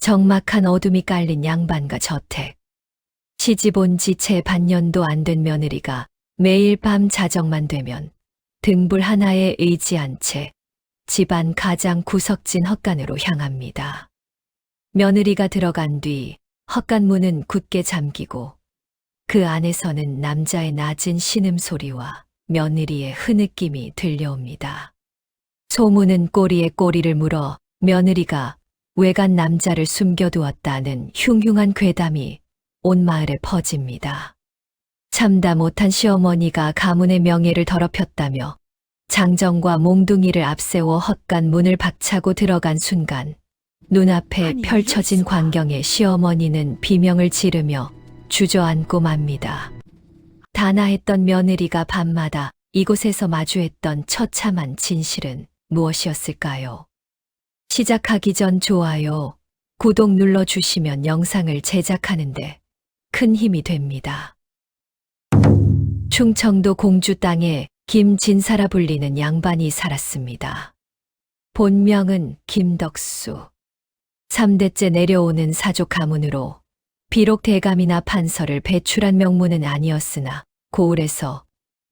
적막한 어둠이 깔린 양반가 저택. 시집 온 지 채 반년도 안 된 며느리가 매일 밤 자정만 되면 등불 하나에 의지한 채 집안 가장 구석진 헛간으로 향합니다. 며느리가 들어간 뒤 헛간문은 굳게 잠기고 그 안에서는 남자의 낮은 신음소리와 며느리의 흐느낌이 들려옵니다. 소문은 꼬리에 꼬리를 물어 며느리가 외간 남자를 숨겨두었다는 흉흉한 괴담이 온 마을에 퍼집니다. 참다 못한 시어머니가 가문의 명예를 더럽혔다며 장정과 몽둥이를 앞세워 헛간 문을 박차고 들어간 순간 눈앞에 펼쳐진 광경에 시어머니는 비명을 지르며 주저앉고 맙니다. 단아했던 며느리가 밤마다 이곳에서 마주했던 처참한 진실은 무엇이었을까요? 시작하기 전 좋아요, 구독 눌러주시면 영상을 제작하는데 큰 힘이 됩니다. 충청도 공주 땅에 김진사라 불리는 양반이 살았습니다. 본명은 김덕수. 3대째 내려오는 사족 가문으로 비록 대감이나 판서를 배출한 명문은 아니었으나 고을에서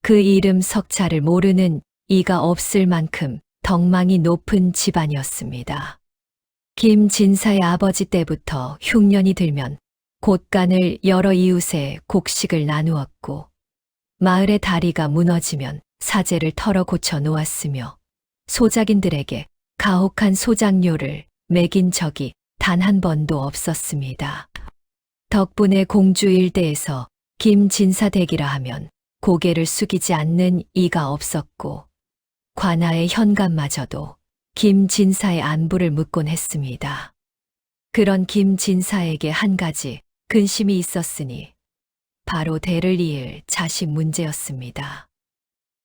그 이름 석자를 모르는 이가 없을 만큼 덕망이 높은 집안이었습니다. 김진사의 아버지 때부터 흉년이 들면 곳간을 여러 이웃에 곡식을 나누었고 마을의 다리가 무너지면 사제를 털어 고쳐 놓았으며 소작인들에게 가혹한 소작료를 매긴 적이 단 한 번도 없었습니다. 덕분에 공주 일대에서 김진사 댁이라 하면 고개를 숙이지 않는 이가 없었고 관아의 현관마저도 김진사의 안부를 묻곤 했습니다. 그런 김진사에게 한 가지 근심이 있었으니 바로 대를 이을 자식 문제였습니다.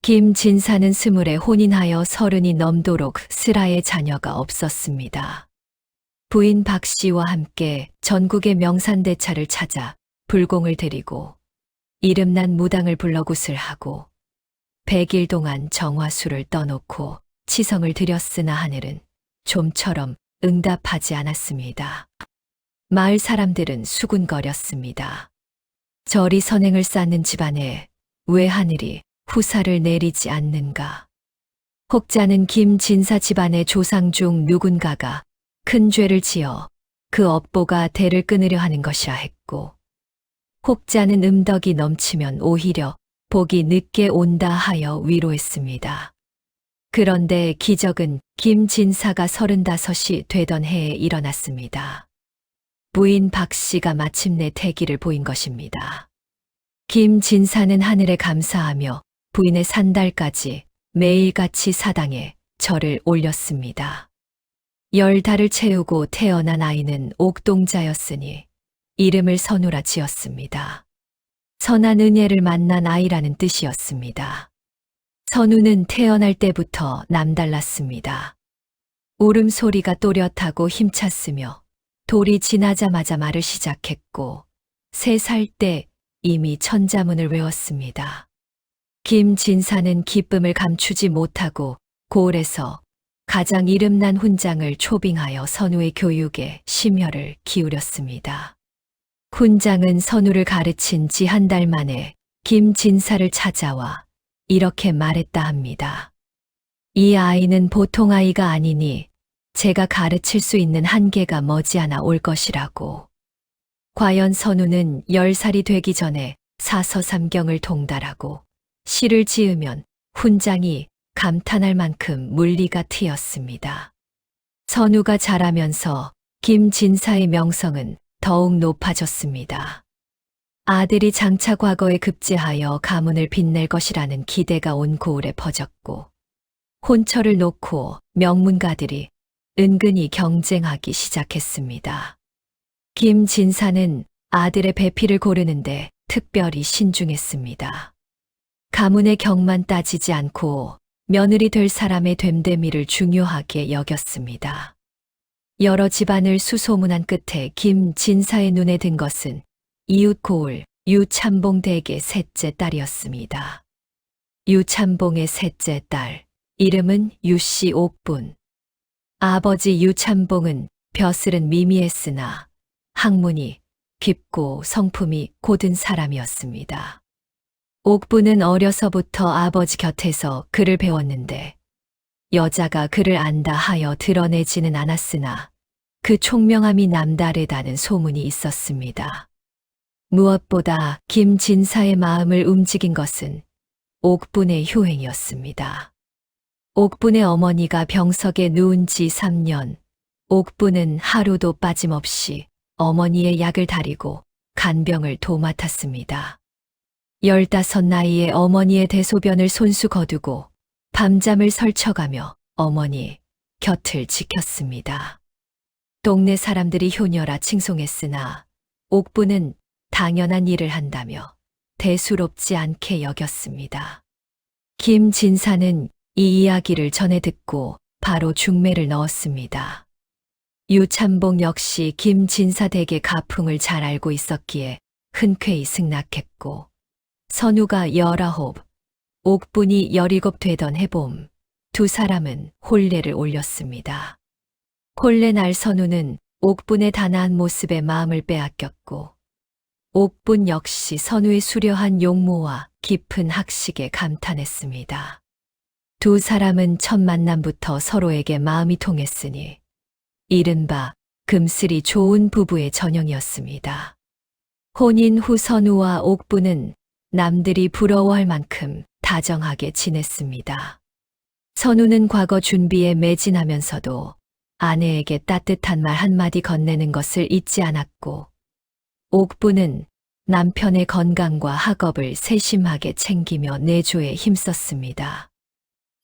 김진사는 20에 혼인하여 30이 넘도록 슬아의 자녀가 없었습니다. 부인 박씨와 함께 전국의 명산대차를 찾아 불공을 드리고 이름난 무당을 불러 굿을 하고 100일 동안 정화수를 떠놓고 치성을 드렸으나 하늘은 좀처럼 응답하지 않았습니다. 마을 사람들은 수군거렸습니다. 저리 선행을 쌓는 집안에 왜 하늘이 후사를 내리지 않는가? 혹자는 김진사 집안의 조상 중 누군가가 큰 죄를 지어 그 업보가 대를 끊으려 하는 것이라 했고, 혹자는 음덕이 넘치면 오히려 복이 늦게 온다 하여 위로했습니다. 그런데 기적은 김진사가 35이 되던 해에 일어났습니다. 부인 박씨가 마침내 태기를 보인 것입니다. 김진사는 하늘에 감사하며 부인의 산달까지 매일같이 사당에 절을 올렸습니다. 10달을 채우고 태어난 아이는 옥동자였으니 이름을 선우라 지었습니다. 선한 은혜를 만난 아이라는 뜻이었습니다. 선우는 태어날 때부터 남달랐습니다. 울음소리가 또렷하고 힘찼으며 돌이 지나자마자 말을 시작했고 3살 때 이미 천자문을 외웠습니다. 김진사는 기쁨을 감추지 못하고 고을에서 가장 이름난 훈장을 초빙하여 선우의 교육에 심혈을 기울였습니다. 훈장은 선우를 가르친 지 한 달 만에 김진사를 찾아와 이렇게 말했다 합니다. 이 아이는 보통 아이가 아니니 제가 가르칠 수 있는 한계가 머지않아 올 것이라고. 과연 선우는 10살이 되기 전에 사서삼경을 통달하고 시를 지으면 훈장이 감탄할 만큼 물리가 트였습니다. 선우가 자라면서 김진사의 명성은 더욱 높아졌습니다. 아들이 장차 과거에 급제하여 가문을 빛낼 것이라는 기대가 온 고을에 퍼졌고 혼처를 놓고 명문가들이 은근히 경쟁하기 시작했습니다. 김진사는 아들의 배필을 고르는데 특별히 신중했습니다. 가문의 경만 따지지 않고 며느리 될 사람의 됨됨이를 중요하게 여겼습니다. 여러 집안을 수소문한 끝에 김진사의 눈에 든 것은 이웃 고을 유참봉 댁의 셋째 딸이었습니다. 유참봉의 셋째 딸, 이름은 유씨 옥분. 아버지 유참봉은 벼슬은 미미했으나 학문이 깊고 성품이 고든 사람이었습니다. 옥부는 어려서부터 아버지 곁에서 글을 배웠는데 여자가 글을 안다 하여 드러내지는 않았으나 그 총명함이 남다르다는 소문이 있었습니다. 무엇보다 김진사의 마음을 움직인 것은 옥분의 효행이었습니다. 옥분의 어머니가 병석에 누운 지 3년, 옥분은 하루도 빠짐없이 어머니의 약을 다리고 간병을 도맡았습니다. 15 나이에 어머니의 대소변을 손수 거두고 밤잠을 설쳐가며 어머니 곁을 지켰습니다. 동네 사람들이 효녀라 칭송했으나 옥부는 당연한 일을 한다며 대수롭지 않게 여겼습니다. 김진사는 이 이야기를 전해 듣고 바로 중매를 넣었습니다. 유참봉 역시 김진사 댁의 가풍을 잘 알고 있었기에 흔쾌히 승낙했고 선우가 19, 옥분이 17 되던 해봄 두 사람은 혼례를 올렸습니다. 혼례 날 선우는 옥분의 단아한 모습에 마음을 빼앗겼고 옥분 역시 선우의 수려한 용모와 깊은 학식에 감탄했습니다. 두 사람은 첫 만남부터 서로에게 마음이 통했으니 이른바 금슬이 좋은 부부의 전형이었습니다. 혼인 후 선우와 옥분은 남들이 부러워할 만큼 다정하게 지냈습니다. 선우는 과거 준비에 매진하면서도 아내에게 따뜻한 말 한마디 건네는 것을 잊지 않았고 옥분은 남편의 건강과 학업을 세심하게 챙기며 내조에 힘썼습니다.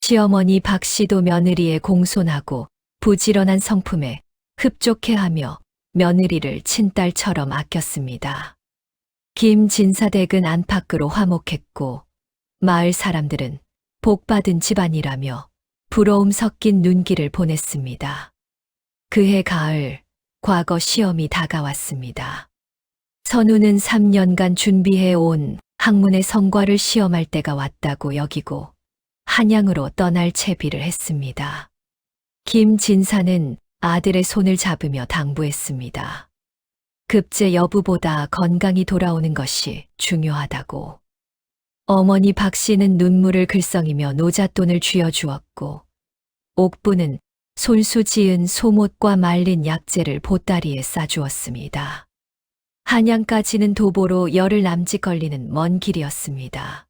시어머니 박씨도 며느리의 공손하고 부지런한 성품에 흡족해하며 며느리를 친딸처럼 아꼈습니다. 김진사 댁은 안팎으로 화목했고 마을 사람들은 복받은 집안이라며 부러움 섞인 눈길을 보냈습니다. 그해 가을 과거 시험이 다가왔습니다. 선우는 3년간 준비해 온 학문의 성과를 시험할 때가 왔다고 여기고 한양으로 떠날 채비를 했습니다. 김진사는 아들의 손을 잡으며 당부했습니다. 급제 여부보다 건강히 돌아오는 것이 중요하다고. 어머니 박씨는 눈물을 글썽이며 노잣돈을 쥐어주었고 옥부는 손수 지은 소못과 말린 약재를 보따리에 싸주었습니다. 한양까지는 도보로 열흘 남짓 걸리는 먼 길이었습니다.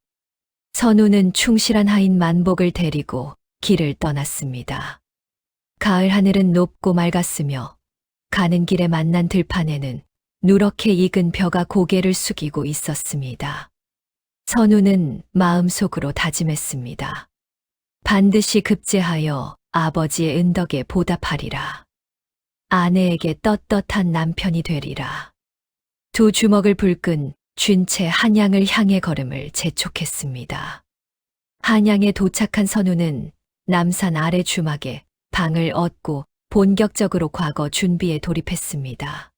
선우는 충실한 하인 만복을 데리고 길을 떠났습니다. 가을 하늘은 높고 맑았으며 가는 길에 만난 들판에는 누렇게 익은 벼가 고개를 숙이고 있었습니다. 선우는 마음속으로 다짐했습니다. 반드시 급제하여 아버지의 은덕에 보답하리라. 아내에게 떳떳한 남편이 되리라. 두 주먹을 불끈 쥔 채 한양을 향해 걸음을 재촉했습니다. 한양에 도착한 선우는 남산 아래 주막에 방을 얻고 본격적으로 과거 준비에 돌입했습니다.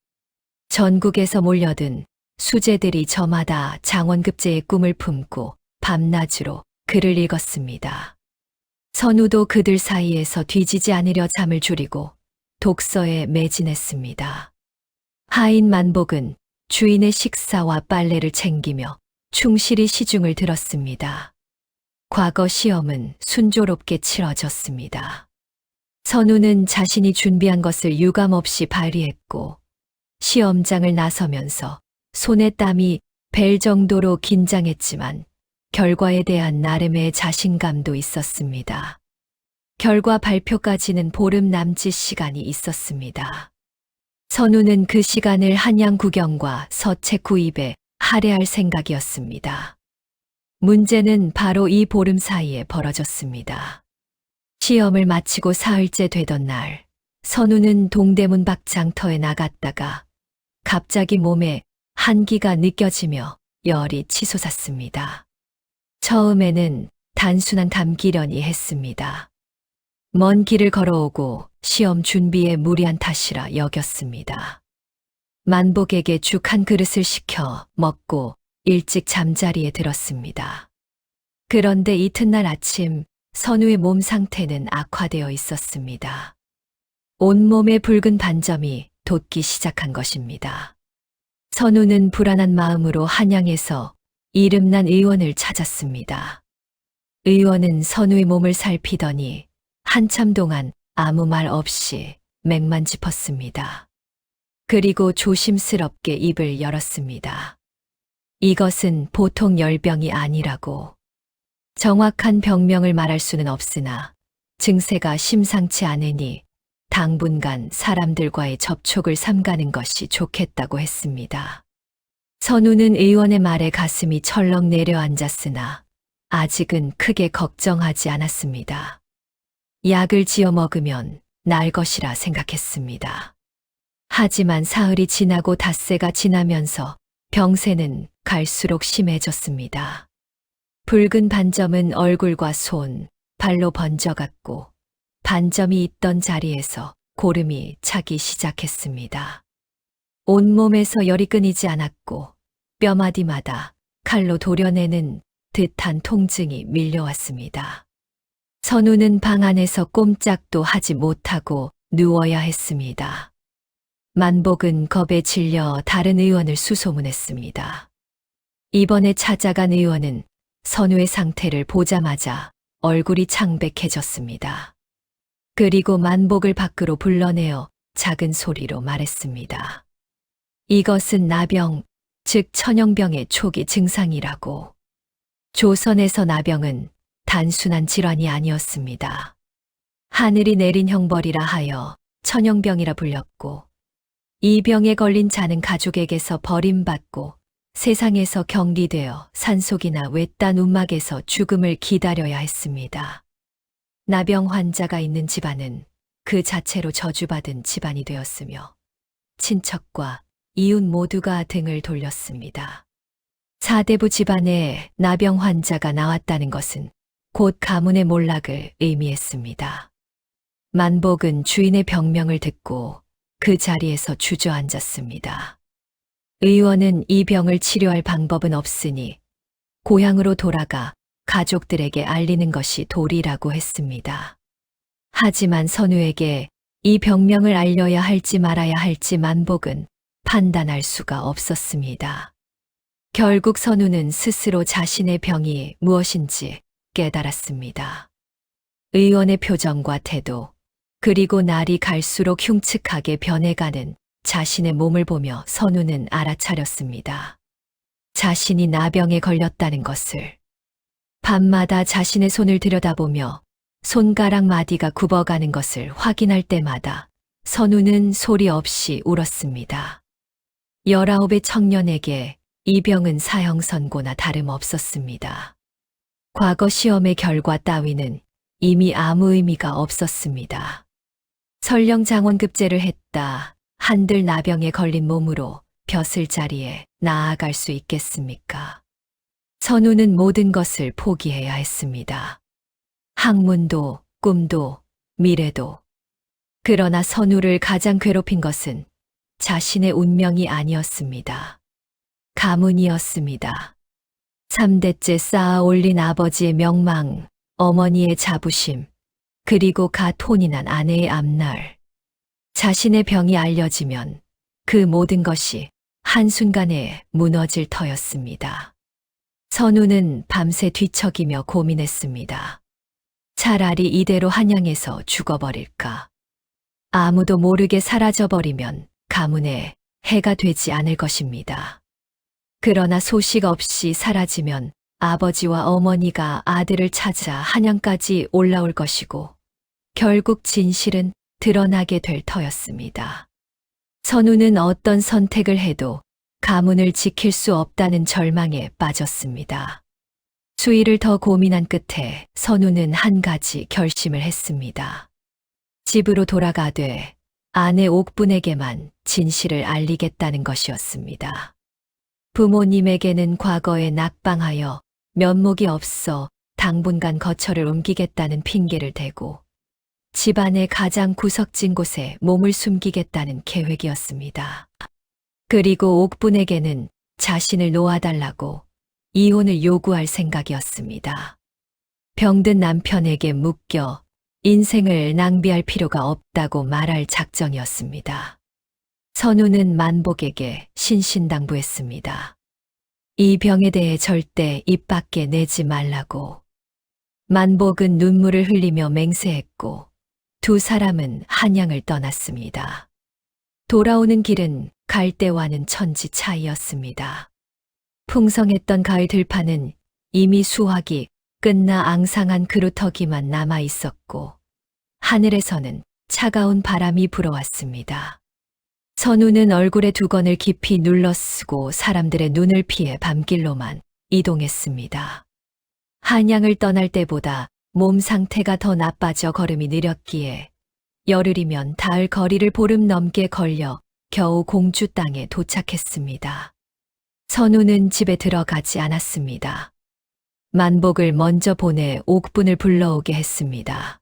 전국에서 몰려든 수재들이 저마다 장원급제의 꿈을 품고 밤낮으로 글을 읽었습니다. 선우도 그들 사이에서 뒤지지 않으려 잠을 줄이고 독서에 매진했습니다. 하인 만복은 주인의 식사와 빨래를 챙기며 충실히 시중을 들었습니다. 과거 시험은 순조롭게 치러졌습니다. 선우는 자신이 준비한 것을 유감없이 발휘했고 시험장을 나서면서 손에 땀이 벨 정도로 긴장했지만 결과에 대한 나름의 자신감도 있었습니다. 결과 발표까지는 보름 남짓 시간이 있었습니다. 선우는 그 시간을 한양 구경과 서책 구입에 할애할 생각이었습니다. 문제는 바로 이 보름 사이에 벌어졌습니다. 시험을 마치고 사흘째 되던 날, 선우는 동대문 밖 장터에 나갔다가 갑자기 몸에 한기가 느껴지며 열이 치솟았습니다. 처음에는 단순한 감기려니 했습니다. 먼 길을 걸어오고 시험 준비에 무리한 탓이라 여겼습니다. 만복에게 죽 한 그릇을 시켜 먹고 일찍 잠자리에 들었습니다. 그런데 이튿날 아침 선우의 몸 상태는 악화되어 있었습니다. 온몸에 붉은 반점이 돋기 시작한 것입니다. 선우는 불안한 마음으로 한양에서 이름난 의원을 찾았습니다. 의원은 선우의 몸을 살피더니 한참 동안 아무 말 없이 맥만 짚었습니다. 그리고 조심스럽게 입을 열었습니다. 이것은 보통 열병이 아니라고. 정확한 병명을 말할 수는 없으나 증세가 심상치 않으니 당분간 사람들과의 접촉을 삼가는 것이 좋겠다고 했습니다. 선우는 의원의 말에 가슴이 철렁 내려앉았으나 아직은 크게 걱정하지 않았습니다. 약을 지어 먹으면 나을 것이라 생각했습니다. 하지만 사흘이 지나고 닷새가 지나면서 병세는 갈수록 심해졌습니다. 붉은 반점은 얼굴과 손, 발로 번져갔고 반점이 있던 자리에서 고름이 차기 시작했습니다. 온몸에서 열이 끊이지 않았고 뼈마디마다 칼로 도려내는 듯한 통증이 밀려왔습니다. 선우는 방 안에서 꼼짝도 하지 못하고 누워야 했습니다. 만복은 겁에 질려 다른 의원을 수소문했습니다. 이번에 찾아간 의원은 선우의 상태를 보자마자 얼굴이 창백해졌습니다. 그리고 만복을 밖으로 불러내어 작은 소리로 말했습니다. 이것은 나병, 즉 천형병의 초기 증상이라고. 조선에서 나병은 단순한 질환이 아니었습니다. 하늘이 내린 형벌이라 하여 천형병이라 불렸고, 이 병에 걸린 자는 가족에게서 버림받고 세상에서 격리되어 산속이나 외딴 움막에서 죽음을 기다려야 했습니다. 나병 환자가 있는 집안은 그 자체로 저주받은 집안이 되었으며 친척과 이웃 모두가 등을 돌렸습니다. 사대부 집안에 나병 환자가 나왔다는 것은 곧 가문의 몰락을 의미했습니다. 만복은 주인의 병명을 듣고 그 자리에서 주저앉았습니다. 의원은 이 병을 치료할 방법은 없으니 고향으로 돌아가 가족들에게 알리는 것이 도리라고 했습니다. 하지만 선우에게 이 병명을 알려야 할지 말아야 할지 만복은 판단할 수가 없었습니다. 결국 선우는 스스로 자신의 병이 무엇인지 깨달았습니다. 의원의 표정과 태도, 그리고 날이 갈수록 흉측하게 변해가는 자신의 몸을 보며 선우는 알아차렸습니다. 자신이 나병에 걸렸다는 것을. 밤마다 자신의 손을 들여다보며 손가락 마디가 굽어가는 것을 확인할 때마다 선우는 소리 없이 울었습니다. 19의 청년에게 이 병은 사형선고나 다름없었습니다. 과거 시험의 결과 따위는 이미 아무 의미가 없었습니다. 설령 장원급제를 했다 한들 나병에 걸린 몸으로 벼슬자리에 나아갈 수 있겠습니까? 선우는 모든 것을 포기해야 했습니다. 학문도, 꿈도, 미래도. 그러나 선우를 가장 괴롭힌 것은 자신의 운명이 아니었습니다. 가문이었습니다. 3대째 쌓아 올린 아버지의 명망, 어머니의 자부심, 그리고 갓 혼이 난 아내의 앞날. 자신의 병이 알려지면 그 모든 것이 한순간에 무너질 터였습니다. 선우는 밤새 뒤척이며 고민했습니다. 차라리 이대로 한양에서 죽어버릴까? 아무도 모르게 사라져버리면 가문에 해가 되지 않을 것입니다. 그러나 소식 없이 사라지면 아버지와 어머니가 아들을 찾아 한양까지 올라올 것이고 결국 진실은 드러나게 될 터였습니다. 선우는 어떤 선택을 해도 가문을 지킬 수 없다는 절망에 빠졌습니다. 수일을 더 고민한 끝에 선우는 한 가지 결심을 했습니다. 집으로 돌아가되 아내 옥분에게만 진실을 알리겠다는 것이었습니다. 부모님에게는 과거에 낙방하여 면목이 없어 당분간 거처를 옮기겠다는 핑계를 대고 집안의 가장 구석진 곳에 몸을 숨기겠다는 계획이었습니다. 그리고 옥분에게는 자신을 놓아달라고 이혼을 요구할 생각이었습니다. 병든 남편에게 묶여 인생을 낭비할 필요가 없다고 말할 작정이었습니다. 선우는 만복에게 신신당부했습니다. 이 병에 대해 절대 입 밖에 내지 말라고. 만복은 눈물을 흘리며 맹세했고 두 사람은 한양을 떠났습니다. 돌아오는 길은 갈 때와는 천지 차이였습니다. 풍성했던 가을 들판은 이미 수확이 끝나 앙상한 그루터기만 남아 있었고 하늘에서는 차가운 바람이 불어왔습니다. 선우는 얼굴에 두건을 깊이 눌러쓰고 사람들의 눈을 피해 밤길로만 이동했습니다. 한양을 떠날 때보다 몸 상태가 더 나빠져 걸음이 느렸기에 열흘이면 닿을 거리를 보름 넘게 걸려 겨우 공주 땅에 도착했습니다. 선우는 집에 들어가지 않았습니다. 만복을 먼저 보내 옥분을 불러오게 했습니다.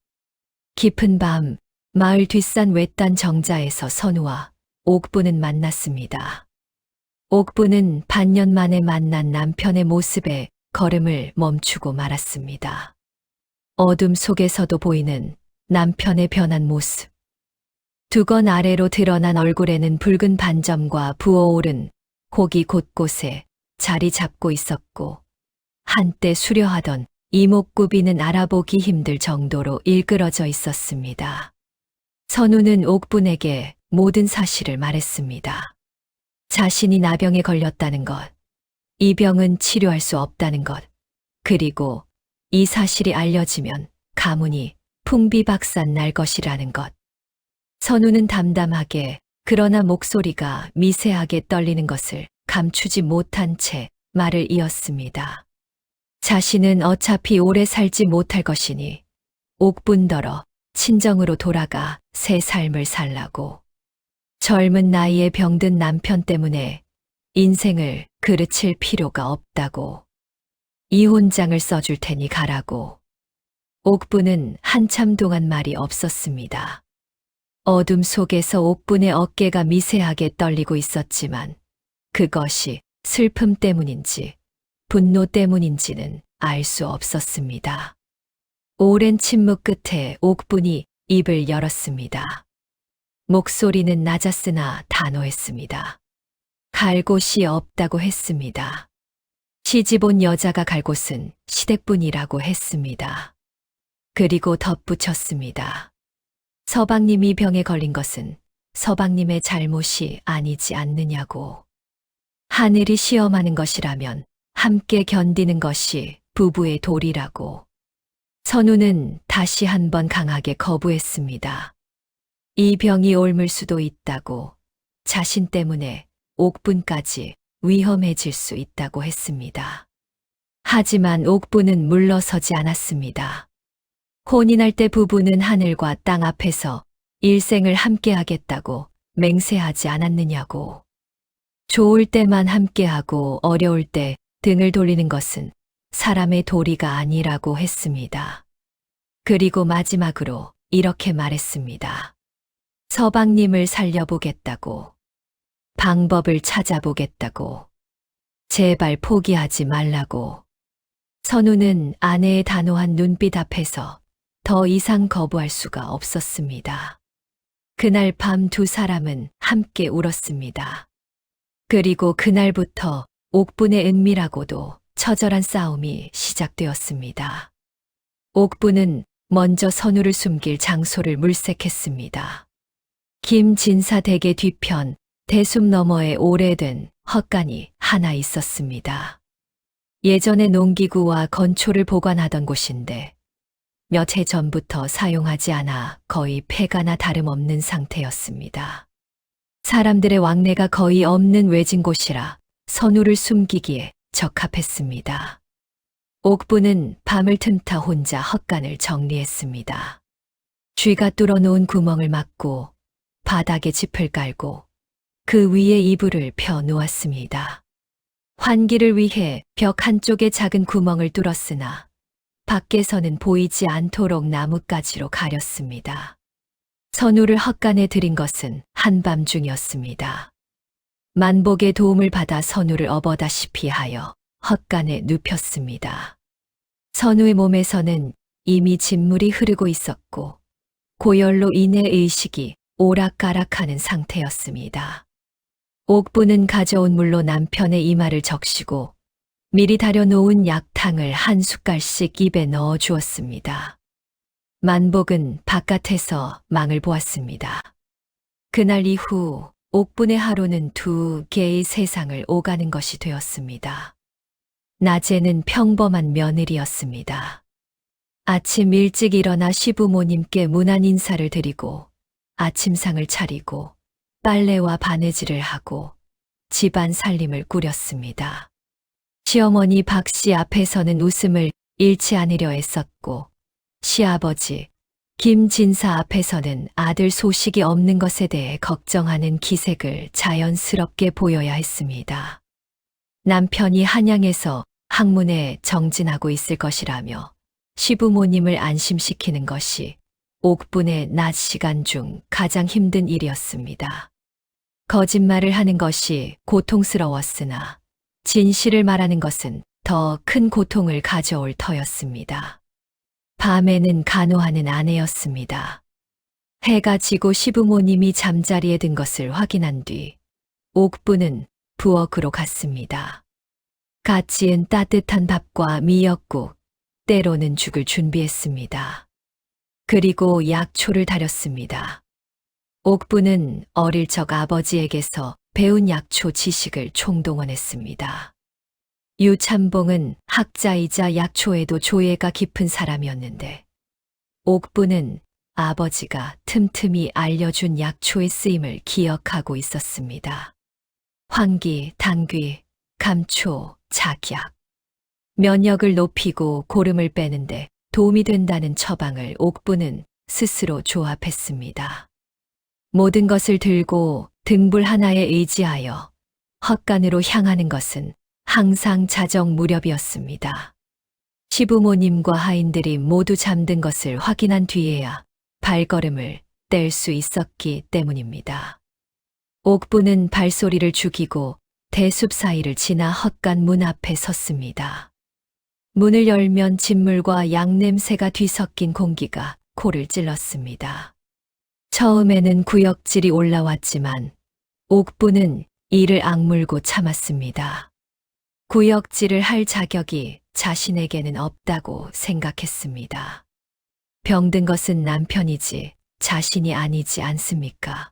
깊은 밤 마을 뒷산 외딴 정자에서 선우와 옥분은 만났습니다. 옥분은 반년 만에 만난 남편의 모습에 걸음을 멈추고 말았습니다. 어둠 속에서도 보이는 남편의 변한 모습. 두건 아래로 드러난 얼굴에는 붉은 반점과 부어오른 고기 곳곳에 자리 잡고 있었고 한때 수려하던 이목구비는 알아보기 힘들 정도로 일그러져 있었습니다. 선우는 옥분에게 모든 사실을 말했습니다. 자신이 나병에 걸렸다는 것, 이 병은 치료할 수 없다는 것, 그리고 이 사실이 알려지면 가문이 풍비박산 날 것이라는 것. 선우는 담담하게 그러나 목소리가 미세하게 떨리는 것을 감추지 못한 채 말을 이었습니다. 자신은 어차피 오래 살지 못할 것이니 옥분더러 친정으로 돌아가 새 삶을 살라고. 젊은 나이에 병든 남편 때문에 인생을 그르칠 필요가 없다고. 이혼장을 써줄 테니 가라고. 옥분은 한참 동안 말이 없었습니다. 어둠 속에서 옥분의 어깨가 미세하게 떨리고 있었지만 그것이 슬픔 때문인지 분노 때문인지는 알 수 없었습니다. 오랜 침묵 끝에 옥분이 입을 열었습니다. 목소리는 낮았으나 단호했습니다. 갈 곳이 없다고 했습니다. 시집 온 여자가 갈 곳은 시댁뿐이라고 했습니다. 그리고 덧붙였습니다. 서방님이 병에 걸린 것은 서방님의 잘못이 아니지 않느냐고. 하늘이 시험하는 것이라면 함께 견디는 것이 부부의 도리라고. 선우는 다시 한번 강하게 거부했습니다. 이 병이 옮을 수도 있다고, 자신 때문에 옥분까지 위험해질 수 있다고 했습니다. 하지만 옥분은 물러서지 않았습니다. 혼인할 때 부부는 하늘과 땅 앞에서 일생을 함께하겠다고 맹세하지 않았느냐고. 좋을 때만 함께하고 어려울 때 등을 돌리는 것은 사람의 도리가 아니라고 했습니다. 그리고 마지막으로 이렇게 말했습니다. 서방님을 살려보겠다고. 방법을 찾아보겠다고. 제발 포기하지 말라고. 선우는 아내의 단호한 눈빛 앞에서 더 이상 거부할 수가 없었습니다. 그날 밤 두 사람은 함께 울었습니다. 그리고 그날부터 옥분의 은밀하고도 처절한 싸움이 시작되었습니다. 옥분은 먼저 선우를 숨길 장소를 물색했습니다. 김진사 댁의 뒤편 대숲 너머에 오래된 헛간이 하나 있었습니다. 예전에 농기구와 건초를 보관하던 곳인데 몇 해 전부터 사용하지 않아 거의 폐가나 다름없는 상태였습니다. 사람들의 왕래가 거의 없는 외진 곳이라 선우를 숨기기에 적합했습니다. 옥분은 밤을 틈타 혼자 헛간을 정리했습니다. 쥐가 뚫어놓은 구멍을 막고 바닥에 짚을 깔고 그 위에 이불을 펴 놓았습니다. 환기를 위해 벽 한쪽에 작은 구멍을 뚫었으나 밖에서는 보이지 않도록 나뭇가지로 가렸습니다. 선우를 헛간에 들인 것은 한밤중이었습니다. 만복의 도움을 받아 선우를 업어다시피 하여 헛간에 눕혔습니다. 선우의 몸에서는 이미 진물이 흐르고 있었고 고열로 인해 의식이 오락가락하는 상태였습니다. 옥부는 가져온 물로 남편의 이마를 적시고 미리 달여놓은 약탕을 한 숟갈씩 입에 넣어 주었습니다. 만복은 바깥에서 망을 보았습니다. 그날 이후 옥분의 하루는 두 개의 세상을 오가는 것이 되었습니다. 낮에는 평범한 며느리였습니다. 아침 일찍 일어나 시부모님께 문안 인사를 드리고 아침상을 차리고 빨래와 바느질을 하고 집안 살림을 꾸렸습니다. 시어머니 박씨 앞에서는 웃음을 잃지 않으려 했었고 시아버지 김진사 앞에서는 아들 소식이 없는 것에 대해 걱정하는 기색을 자연스럽게 보여야 했습니다. 남편이 한양에서 학문에 정진하고 있을 것이라며 시부모님을 안심시키는 것이 옥분의 낮 시간 중 가장 힘든 일이었습니다. 거짓말을 하는 것이 고통스러웠으나 진실을 말하는 것은 더 큰 고통을 가져올 터였습니다. 밤에는 간호하는 아내였습니다. 해가 지고 시부모님이 잠자리에 든 것을 확인한 뒤 옥부는 부엌으로 갔습니다. 갓 지은 따뜻한 밥과 미역국, 때로는 죽을 준비했습니다. 그리고 약초를 다렸습니다. 옥부는 어릴 적 아버지에게서 배운 약초 지식을 총동원했습니다. 유참봉은 학자이자 약초에도 조예가 깊은 사람이었는데 옥부는 아버지가 틈틈이 알려준 약초의 쓰임을 기억하고 있었습니다. 황기, 당귀, 감초, 작약. 면역을 높이고 고름을 빼는데 도움이 된다는 처방을 옥부는 스스로 조합했습니다. 모든 것을 들고 등불 하나에 의지하여 헛간으로 향하는 것은 항상 자정 무렵이었습니다. 시부모님과 하인들이 모두 잠든 것을 확인한 뒤에야 발걸음을 뗄 수 있었기 때문입니다. 옥부는 발소리를 죽이고 대숲 사이를 지나 헛간 문 앞에 섰습니다. 문을 열면 진물과 양냄새가 뒤섞인 공기가 코를 찔렀습니다. 처음에는 구역질이 올라왔지만 옥부는 이를 악물고 참았습니다. 구역질을 할 자격이 자신에게는 없다고 생각했습니다. 병든 것은 남편이지 자신이 아니지 않습니까?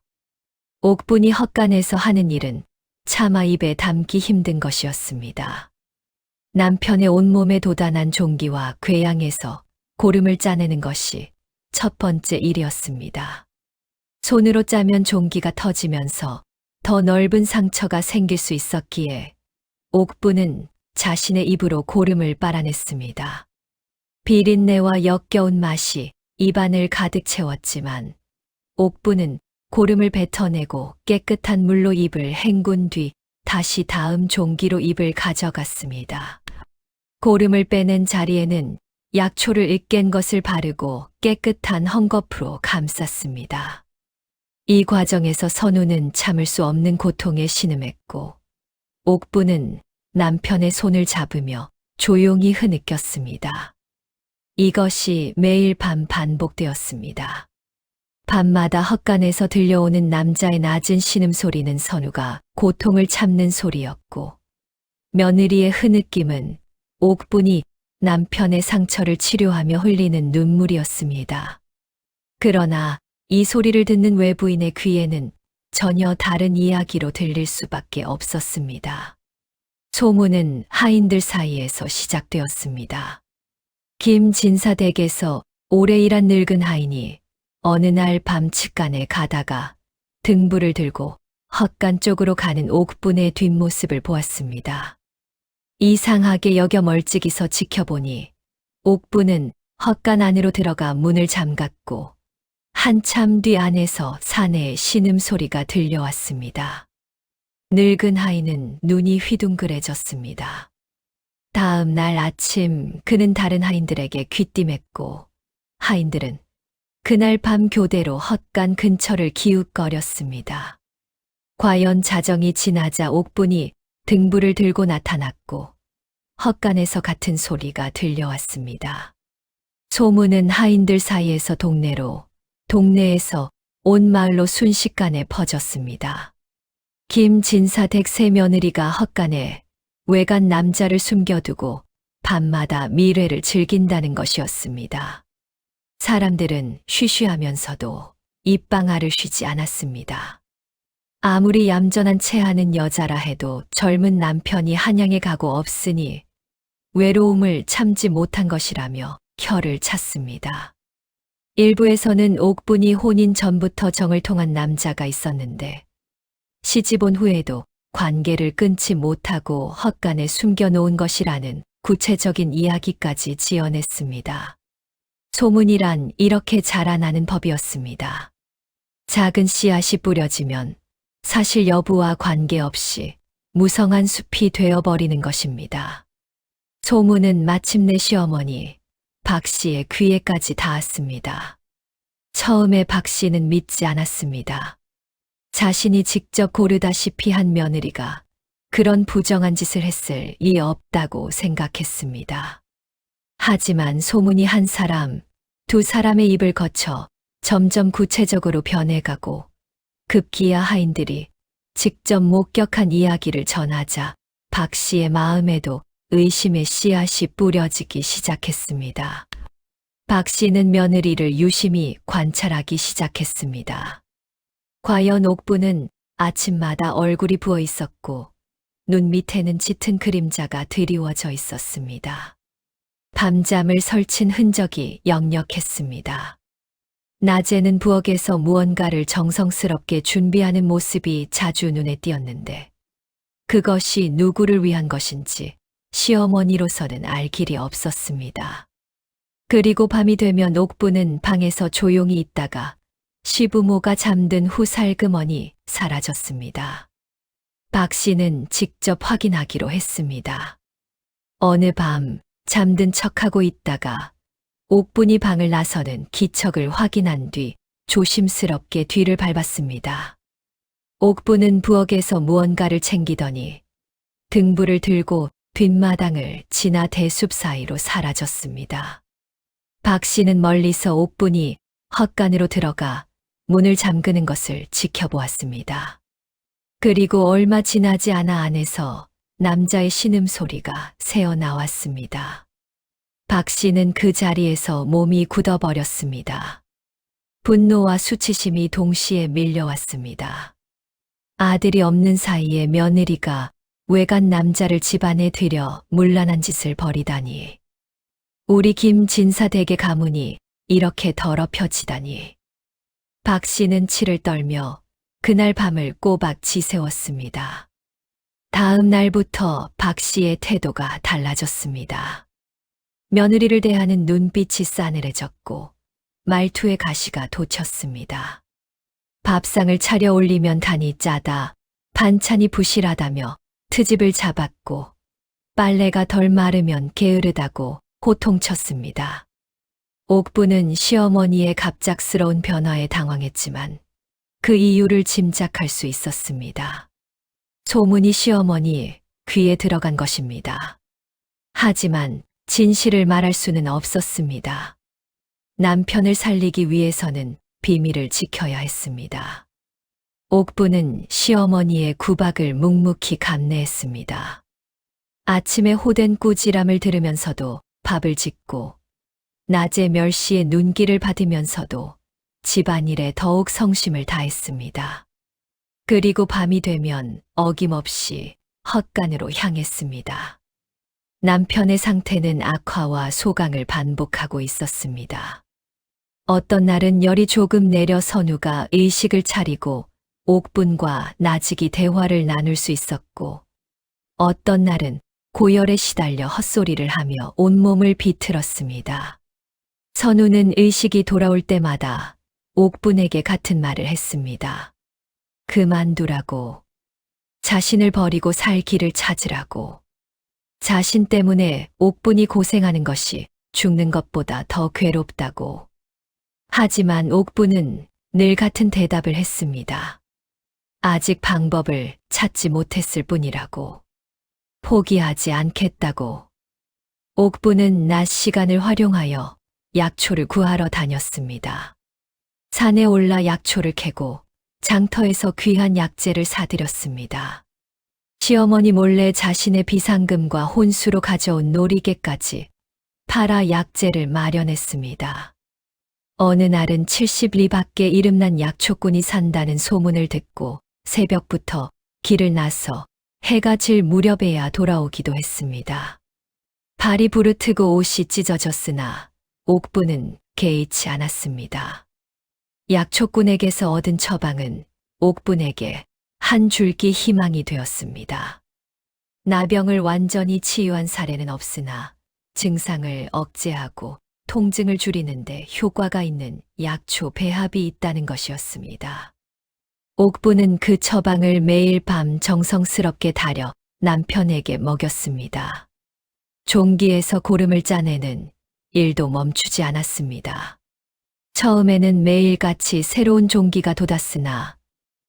옥분이 헛간에서 하는 일은 차마 입에 담기 힘든 것이었습니다. 남편의 온몸에 돋아난 종기와 궤양에서 고름을 짜내는 것이 첫 번째 일이었습니다. 손으로 짜면 종기가 터지면서 더 넓은 상처가 생길 수 있었기에 옥부는 자신의 입으로 고름을 빨아냈습니다. 비린내와 역겨운 맛이 입안을 가득 채웠지만 옥부는 고름을 뱉어내고 깨끗한 물로 입을 헹군 뒤 다시 다음 종기로 입을 가져갔습니다. 고름을 빼낸 자리에는 약초를 으깬 것을 바르고 깨끗한 헝겊으로 감쌌습니다. 이 과정에서 선우는 참을 수 없는 고통에 신음했고 옥부는 남편의 손을 잡으며 조용히 흐느꼈습니다. 이것이 매일 밤 반복되었습니다. 밤마다 헛간에서 들려오는 남자의 낮은 신음소리는 선우가 고통을 참는 소리였고 며느리의 흐느낌은 옥분이 남편의 상처를 치료하며 흘리는 눈물이었습니다. 그러나 이 소리를 듣는 외부인의 귀에는 전혀 다른 이야기로 들릴 수밖에 없었습니다. 소문은 하인들 사이에서 시작되었습니다. 김진사 댁에서 오래 일한 늙은 하인이 어느 날 밤 칡간에 가다가 등불을 들고 헛간 쪽으로 가는 옥분의 뒷모습을 보았습니다. 이상하게 여겨 멀찍이서 지켜보니 옥분은 헛간 안으로 들어가 문을 잠갔고 한참 뒤 안에서 사내의 신음소리가 들려왔습니다. 늙은 하인은 눈이 휘둥그레졌습니다. 다음 날 아침 그는 다른 하인들에게 귀띔했고 하인들은 그날 밤 교대로 헛간 근처를 기웃거렸습니다. 과연 자정이 지나자 옥분이 등불을 들고 나타났고 헛간에서 같은 소리가 들려왔습니다. 소문은 하인들 사이에서 동네로, 동네에서 온 마을로 순식간에 퍼졌습니다. 김진사댁 세 며느리가 헛간에 외간 남자를 숨겨두고 밤마다 미래를 즐긴다는 것이었습니다. 사람들은 쉬쉬하면서도 입방아를 쉬지 않았습니다. 아무리 얌전한 체하는 여자라 해도 젊은 남편이 한양에 가고 없으니 외로움을 참지 못한 것이라며 혀를 찼습니다. 일부에서는 옥분이 혼인 전부터 정을 통한 남자가 있었는데 시집온 후에도 관계를 끊지 못하고 헛간에 숨겨놓은 것이라는 구체적인 이야기까지 지어냈습니다. 소문이란 이렇게 자라나는 법이었습니다. 작은 씨앗이 뿌려지면 사실 여부와 관계없이 무성한 숲이 되어버리는 것입니다. 소문은 마침내 시어머니 박 씨의 귀에까지 닿았습니다. 처음에 박 씨는 믿지 않았습니다. 자신이 직접 고르다시피 한 며느리가 그런 부정한 짓을 했을 리 없다고 생각했습니다. 하지만 소문이 한 사람, 두 사람의 입을 거쳐 점점 구체적으로 변해가고 급기야 하인들이 직접 목격한 이야기를 전하자 박 씨의 마음에도 의심의 씨앗이 뿌려지기 시작했습니다. 박 씨는 며느리를 유심히 관찰하기 시작했습니다. 과연 옥부는 아침마다 얼굴이 부어 있었고 눈 밑에는 짙은 그림자가 드리워져 있었습니다. 밤잠을 설친 흔적이 역력했습니다. 낮에는 부엌에서 무언가를 정성스럽게 준비하는 모습이 자주 눈에 띄었는데 그것이 누구를 위한 것인지 시어머니로서는 알 길이 없었습니다. 그리고 밤이 되면 옥부는 방에서 조용히 있다가 시부모가 잠든 후 살그머니 사라졌습니다. 박 씨는 직접 확인하기로 했습니다. 어느 밤 잠든 척하고 있다가 옥분이 방을 나서는 기척을 확인한 뒤 조심스럽게 뒤를 밟았습니다. 옥분은 부엌에서 무언가를 챙기더니 등불을 들고 뒷마당을 지나 대숲 사이로 사라졌습니다. 박 씨는 멀리서 옥분이 헛간으로 들어가 문을 잠그는 것을 지켜보았습니다. 그리고 얼마 지나지 않아 안에서 남자의 신음소리가 새어나왔습니다. 박 씨는 그 자리에서 몸이 굳어버렸습니다. 분노와 수치심이 동시에 밀려왔습니다. 아들이 없는 사이에 며느리가 외간 남자를 집안에 들여 문란한 짓을 벌이다니. 우리 김진사 댁의 가문이 이렇게 더럽혀지다니. 박 씨는 치를 떨며 그날 밤을 꼬박 지새웠습니다. 다음 날부터 박 씨의 태도가 달라졌습니다. 며느리를 대하는 눈빛이 싸늘해졌고 말투의 가시가 돋쳤습니다. 밥상을 차려 올리면 간이 짜다, 반찬이 부실하다며 트집을 잡았고 빨래가 덜 마르면 게으르다고 호통쳤습니다. 옥부는 시어머니의 갑작스러운 변화에 당황했지만 그 이유를 짐작할 수 있었습니다. 소문이 시어머니 귀에 들어간 것입니다. 하지만 진실을 말할 수는 없었습니다. 남편을 살리기 위해서는 비밀을 지켜야 했습니다. 옥부는 시어머니의 구박을 묵묵히 감내했습니다. 아침에 호된 꾸지람을 들으면서도 밥을 짓고 낮에 멸시의 눈길을 받으면서도 집안일에 더욱 성심을 다했습니다. 그리고 밤이 되면 어김없이 헛간으로 향했습니다. 남편의 상태는 악화와 소강을 반복하고 있었습니다. 어떤 날은 열이 조금 내려 선우가 의식을 차리고 옥분과 나직이 대화를 나눌 수 있었고 어떤 날은 고열에 시달려 헛소리를 하며 온몸을 비틀었습니다. 선우는 의식이 돌아올 때마다 옥분에게 같은 말을 했습니다. 그만두라고, 자신을 버리고 살 길을 찾으라고. 자신 때문에 옥분이 고생하는 것이 죽는 것보다 더 괴롭다고. 하지만 옥분은 늘 같은 대답을 했습니다. 아직 방법을 찾지 못했을 뿐이라고. 포기하지 않겠다고. 옥분은 낮 시간을 활용하여 약초를 구하러 다녔습니다. 산에 올라 약초를 캐고 장터에서 귀한 약재를 사들였습니다. 시어머니 몰래 자신의 비상금과 혼수로 가져온 놀이개까지 팔아 약재를 마련했습니다. 어느 날은 70리 밖에 이름난 약초꾼이 산다는 소문을 듣고 새벽부터 길을 나서 해가 질 무렵에야 돌아오기도 했습니다. 발이 부르트고 옷이 찢어졌으나 옥부는 개의치 않았습니다. 약초꾼에게서 얻은 처방은 옥분에게 한 줄기 희망이 되었습니다. 나병을 완전히 치유한 사례는 없으나 증상을 억제하고 통증을 줄이는데 효과가 있는 약초 배합이 있다는 것이었습니다. 옥부는 그 처방을 매일 밤 정성스럽게 다려 남편에게 먹였습니다. 종기에서 고름을 짜내는 일도 멈추지 않았습니다. 처음에는 매일같이 새로운 종기가 돋았으나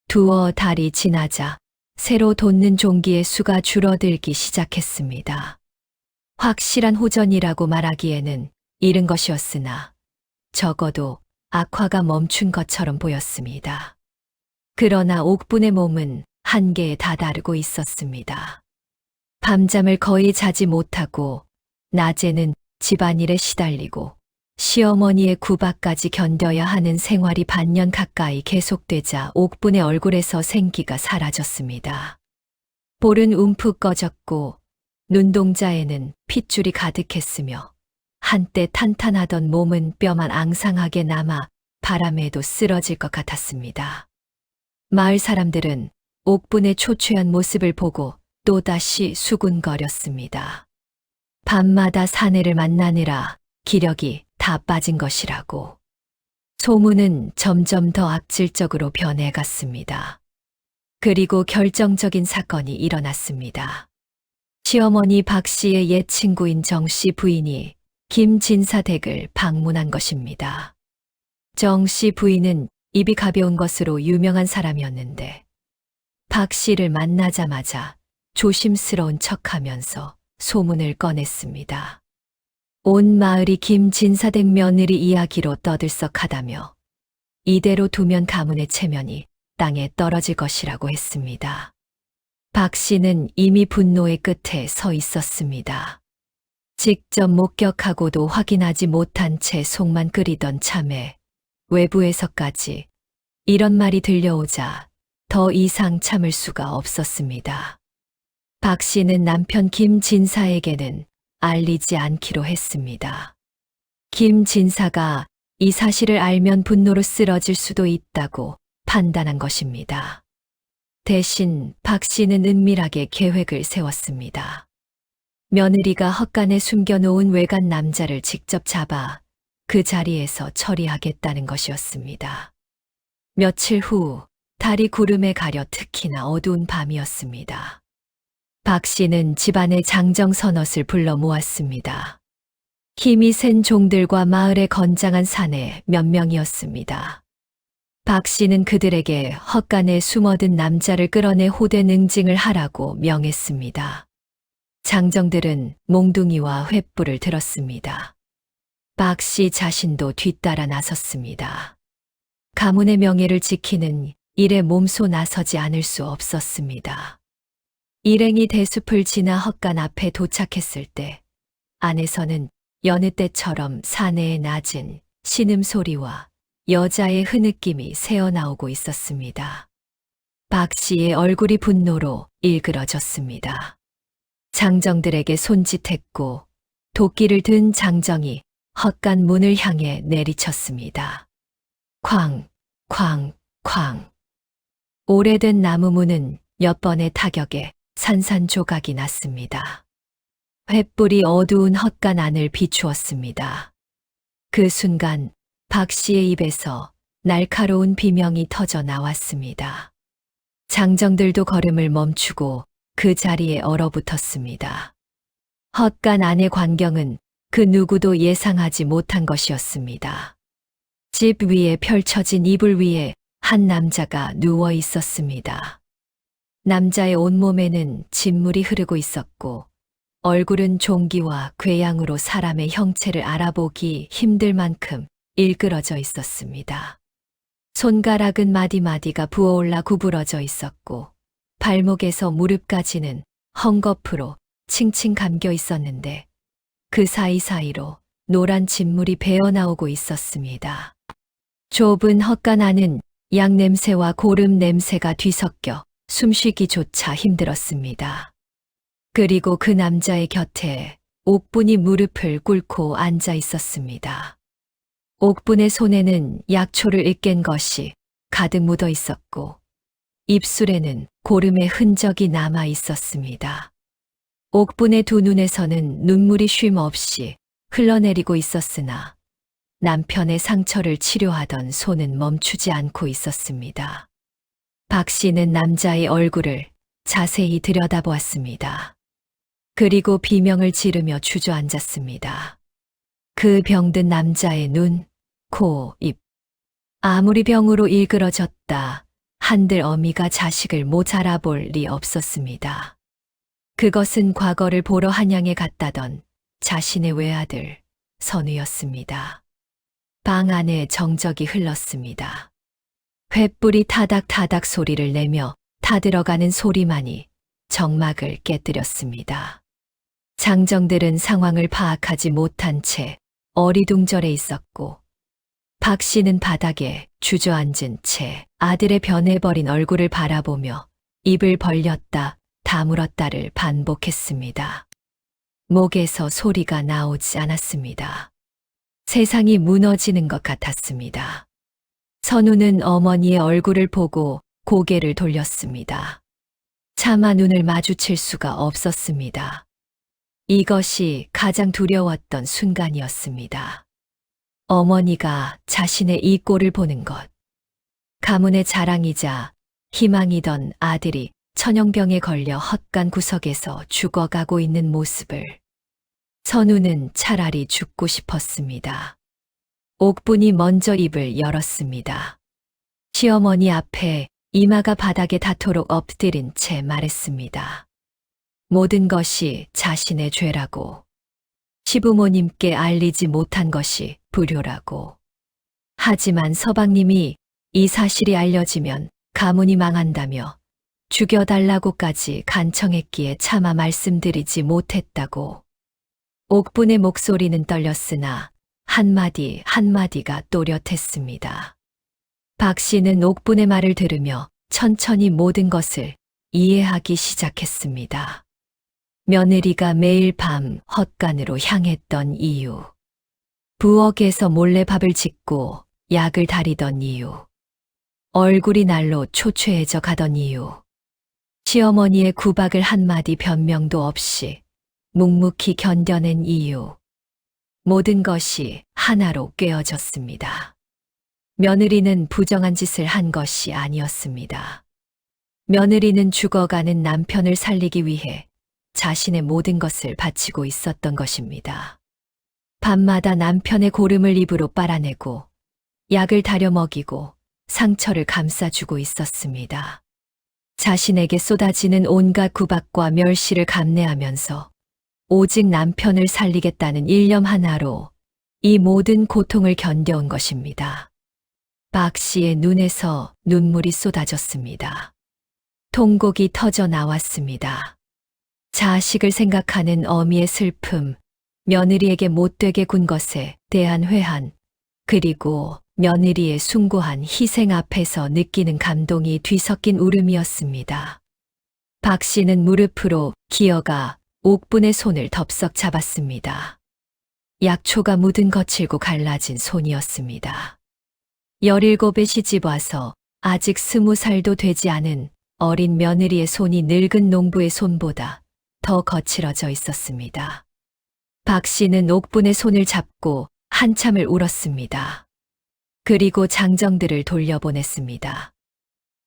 두어 달이 지나자 새로 돋는 종기의 수가 줄어들기 시작했습니다. 확실한 호전이라고 말하기에는 이른 것이었으나 적어도 악화가 멈춘 것처럼 보였습니다. 그러나 옥분의 몸은 한계에 다다르고 있었습니다. 밤잠을 거의 자지 못하고 낮에는 집안일에 시달리고 시어머니의 구박까지 견뎌야 하는 생활이 반년 가까이 계속되자 옥분의 얼굴에서 생기가 사라졌습니다. 볼은 움푹 꺼졌고 눈동자에는 핏줄이 가득했으며 한때 탄탄하던 몸은 뼈만 앙상하게 남아 바람에도 쓰러질 것 같았습니다. 마을 사람들은 옥분의 초췌한 모습을 보고 또다시 수군거렸습니다. 밤마다 사내를 만나느라 기력이 다 빠진 것이라고. 소문은 점점 더 악질적으로 변해갔습니다. 그리고 결정적인 사건이 일어났습니다. 시어머니 박 씨의 옛 친구인 정 씨 부인이 김진사 댁을 방문한 것입니다. 정 씨 부인은 입이 가벼운 것으로 유명한 사람이었는데 박 씨를 만나자마자 조심스러운 척하면서 소문을 꺼냈습니다. 온 마을이 김진사댁 며느리 이야기로 떠들썩하다며 이대로 두면 가문의 체면이 땅에 떨어질 것이라고 했습니다. 박 씨는 이미 분노의 끝에 서 있었습니다. 직접 목격하고도 확인하지 못한 채 속만 끓이던 참에 외부에서까지 이런 말이 들려오자 더 이상 참을 수가 없었습니다. 박 씨는 남편 김진사에게는 알리지 않기로 했습니다. 김진사가 이 사실을 알면 분노로 쓰러질 수도 있다고 판단한 것입니다. 대신 박 씨는 은밀하게 계획을 세웠습니다. 며느리가 헛간에 숨겨놓은 외간 남자를 직접 잡아 그 자리에서 처리하겠다는 것이었습니다. 며칠 후 달이 구름에 가려 특히나 어두운 밤이었습니다. 박 씨는 집안의 장정선엇을 불러 모았습니다. 힘이 센 종들과 마을의 건장한 사내 몇 명이었습니다. 박 씨는 그들에게 헛간에 숨어든 남자를 끌어내 호된 응징을 하라고 명했습니다. 장정들은 몽둥이와 횃불을 들었습니다. 박 씨 자신도 뒤따라 나섰습니다. 가문의 명예를 지키는 일에 몸소 나서지 않을 수 없었습니다. 일행이 대숲을 지나 헛간 앞에 도착했을 때 안에서는 여느 때처럼 사내의 낮은 신음소리와 여자의 흐느낌이 새어나오고 있었습니다. 박 씨의 얼굴이 분노로 일그러졌습니다. 장정들에게 손짓했고 도끼를 든 장정이 헛간 문을 향해 내리쳤습니다. 쾅, 쾅, 쾅. 오래된 나무 문은 몇 번의 타격에 산산조각이 났습니다. 횃불이 어두운 헛간 안을 비추었습니다. 그 순간 박 씨의 입에서 날카로운 비명이 터져 나왔습니다. 장정들도 걸음을 멈추고 그 자리에 얼어붙었습니다. 헛간 안의 광경은 그 누구도 예상하지 못한 것이었습니다. 집 위에 펼쳐진 이불 위에 한 남자가 누워 있었습니다. 남자의 온몸에는 진물이 흐르고 있었고 얼굴은 종기와 궤양으로 사람의 형체를 알아보기 힘들 만큼 일그러져 있었습니다. 손가락은 마디마디가 부어올라 구부러져 있었고 발목에서 무릎까지는 헝겊으로 칭칭 감겨 있었는데 그 사이사이로 노란 진물이 배어나오고 있었습니다. 좁은 헛간 안은 약 냄새와 고름 냄새가 뒤섞여 숨쉬기조차 힘들었습니다. 그리고 그 남자의 곁에 옥분이 무릎을 꿇고 앉아 있었습니다. 옥분의 손에는 약초를 으깬 것이 가득 묻어 있었고 입술에는 고름의 흔적이 남아 있었습니다. 옥분의 두 눈에서는 눈물이 쉼 없이 흘러내리고 있었으나 남편의 상처를 치료하던 손은 멈추지 않고 있었습니다. 박 씨는 남자의 얼굴을 자세히 들여다보았습니다. 그리고 비명을 지르며 주저앉았습니다. 그 병든 남자의 눈, 코, 입. 아무리 병으로 일그러졌다 한들 어미가 자식을 못 알아볼 리 없었습니다. 그것은 과거를 보러 한양에 갔다던 자신의 외아들, 선우였습니다. 방 안에 정적이 흘렀습니다. 횃불이 타닥타닥 소리를 내며 타들어가는 소리만이 정막을 깨뜨렸습니다. 장정들은 상황을 파악하지 못한 채 어리둥절해 있었고 박 씨는 바닥에 주저앉은 채 아들의 변해버린 얼굴을 바라보며 입을 벌렸다 다물었다를 반복했습니다. 목에서 소리가 나오지 않았습니다. 세상이 무너지는 것 같았습니다. 선우는 어머니의 얼굴을 보고 고개를 돌렸습니다. 차마 눈을 마주칠 수가 없었습니다. 이것이 가장 두려웠던 순간이었습니다. 어머니가 자신의 이 꼴을 보는 것. 가문의 자랑이자 희망이던 아들이 천연병에 걸려 헛간 구석에서 죽어가고 있는 모습을. 선우는 차라리 죽고 싶었습니다. 옥분이 먼저 입을 열었습니다. 시어머니 앞에 이마가 바닥에 닿도록 엎드린 채 말했습니다. 모든 것이 자신의 죄라고, 시부모님께 알리지 못한 것이 불효라고. 하지만 서방님이 이 사실이 알려지면 가문이 망한다며 죽여달라고까지 간청했기에 차마 말씀드리지 못했다고. 옥분의 목소리는 떨렸으나 한마디 한마디가 또렷했습니다. 박 씨는 옥분의 말을 들으며 천천히 모든 것을 이해하기 시작했습니다. 며느리가 매일 밤 헛간으로 향했던 이유, 부엌에서 몰래 밥을 짓고 약을 다리던 이유, 얼굴이 날로 초췌해져 가던 이유, 시어머니의 구박을 한마디 변명도 없이 묵묵히 견뎌낸 이유, 모든 것이 하나로 꿰어졌습니다. 며느리는 부정한 짓을 한 것이 아니었습니다. 며느리는 죽어가는 남편을 살리기 위해 자신의 모든 것을 바치고 있었던 것입니다. 밤마다 남편의 고름을 입으로 빨아내고 약을 다려 먹이고 상처를 감싸주고 있었습니다. 자신에게 쏟아지는 온갖 구박과 멸시를 감내하면서 오직 남편을 살리겠다는 일념 하나로 이 모든 고통을 견뎌온 것입니다. 박 씨의 눈에서 눈물이 쏟아졌습니다. 통곡이 터져 나왔습니다. 자식을 생각하는 어미의 슬픔, 며느리에게 못되게 군 것에 대한 회한, 그리고 며느리의 숭고한 희생 앞에서 느끼는 감동이 뒤섞인 울음이었습니다. 박 씨는 무릎으로 기어가 옥분의 손을 덥석 잡았습니다. 약초가 묻은 거칠고 갈라진 손이었습니다. 17에 시집와서 아직 20살도 되지 않은 어린 며느리의 손이 늙은 농부의 손보다 더 거칠어져 있었습니다. 박 씨는 옥분의 손을 잡고 한참을 울었습니다. 그리고 장정들을 돌려보냈습니다.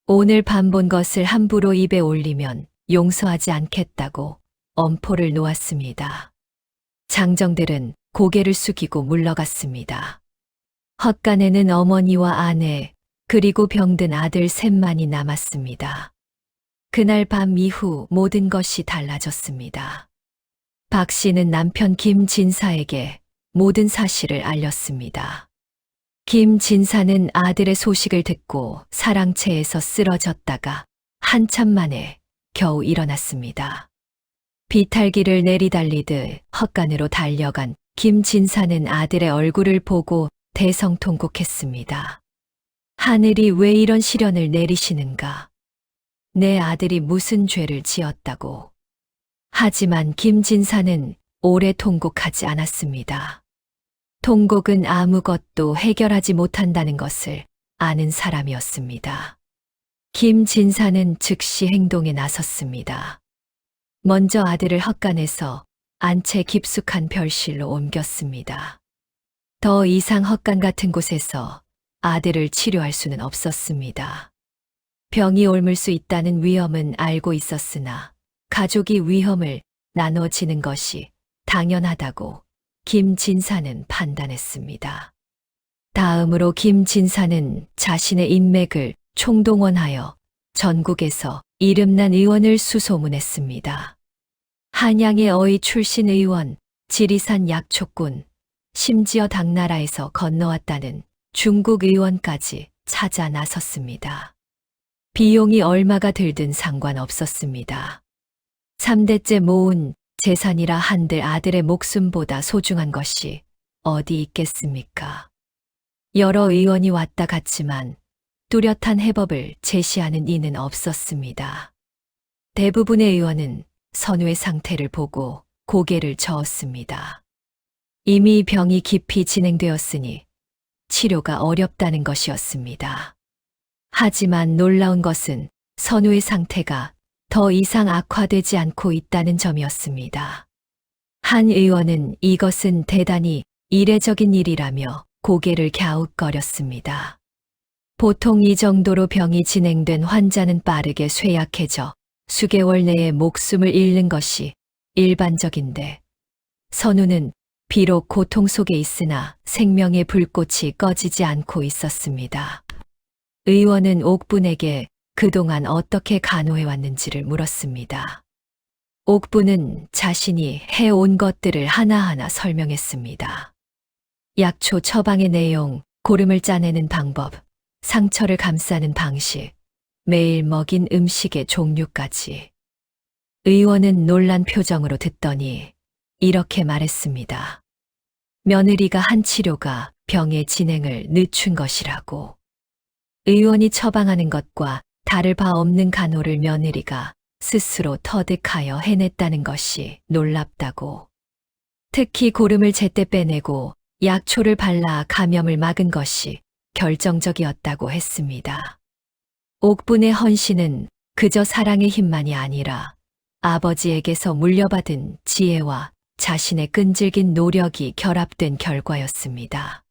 오늘 밤 본 것을 함부로 입에 올리면 용서하지 않겠다고 엄포를 놓았습니다. 장정들은 고개를 숙이고 물러갔습니다. 헛간에는 어머니와 아내, 그리고 병든 아들 셋만이 남았습니다. 그날 밤 이후 모든 것이 달라졌습니다. 박 씨는 남편 김 진사에게 모든 사실을 알렸습니다. 김 진사는 아들의 소식을 듣고 사랑채에서 쓰러졌다가 한참 만에 겨우 일어났습니다. 비탈기를 내리달리듯 헛간으로 달려간 김 진사는 아들의 얼굴을 보고 대성통곡했습니다. 하늘이 왜 이런 시련을 내리시는가? 내 아들이 무슨 죄를 지었다고. 하지만 김 진사는 오래 통곡하지 않았습니다. 통곡은 아무것도 해결하지 못한다는 것을 아는 사람이었습니다. 김 진사는 즉시 행동에 나섰습니다. 먼저 아들을 헛간에서 안채 깊숙한 별실로 옮겼습니다. 더 이상 헛간 같은 곳에서 아들을 치료할 수는 없었습니다. 병이 옮을 수 있다는 위험은 알고 있었으나 가족이 위험을 나눠지는 것이 당연하다고 김 진사는 판단했습니다. 다음으로 김 진사는 자신의 인맥을 총동원하여 전국에서 이름난 의원을 수소문했습니다. 한양의 어의 출신 의원, 지리산 약초꾼, 심지어 당나라에서 건너왔다는 중국 의원까지 찾아 나섰습니다. 비용이 얼마가 들든 상관없었습니다. 3대째 모은 재산이라 한들 아들의 목숨보다 소중한 것이 어디 있겠습니까? 여러 의원이 왔다 갔지만 뚜렷한 해법을 제시하는 이는 없었습니다. 대부분의 의원은 선우의 상태를 보고 고개를 저었습니다. 이미 병이 깊이 진행되었으니 치료가 어렵다는 것이었습니다. 하지만 놀라운 것은 선우의 상태가 더 이상 악화되지 않고 있다는 점이었습니다. 한 의원은 이것은 대단히 이례적인 일이라며 고개를 갸웃거렸습니다. 보통 이 정도로 병이 진행된 환자는 빠르게 쇠약해져 수개월 내에 목숨을 잃는 것이 일반적인데 선우는 비록 고통 속에 있으나 생명의 불꽃이 꺼지지 않고 있었습니다. 의원은 옥분에게 그동안 어떻게 간호해왔는지를 물었습니다. 옥분은 자신이 해온 것들을 하나하나 설명했습니다. 약초 처방의 내용, 고름을 짜내는 방법, 상처를 감싸는 방식, 매일 먹인 음식의 종류까지. 의원은 놀란 표정으로 듣더니 이렇게 말했습니다. 며느리가 한 치료가 병의 진행을 늦춘 것이라고. 의원이 처방하는 것과 다를 바 없는 간호를 며느리가 스스로 터득하여 해냈다는 것이 놀랍다고. 특히 고름을 제때 빼내고 약초를 발라 감염을 막은 것이 결정적이었다고 했습니다. 옥분의 헌신은 그저 사랑의 힘만이 아니라 아버지에게서 물려받은 지혜와 자신의 끈질긴 노력이 결합된 결과였습니다.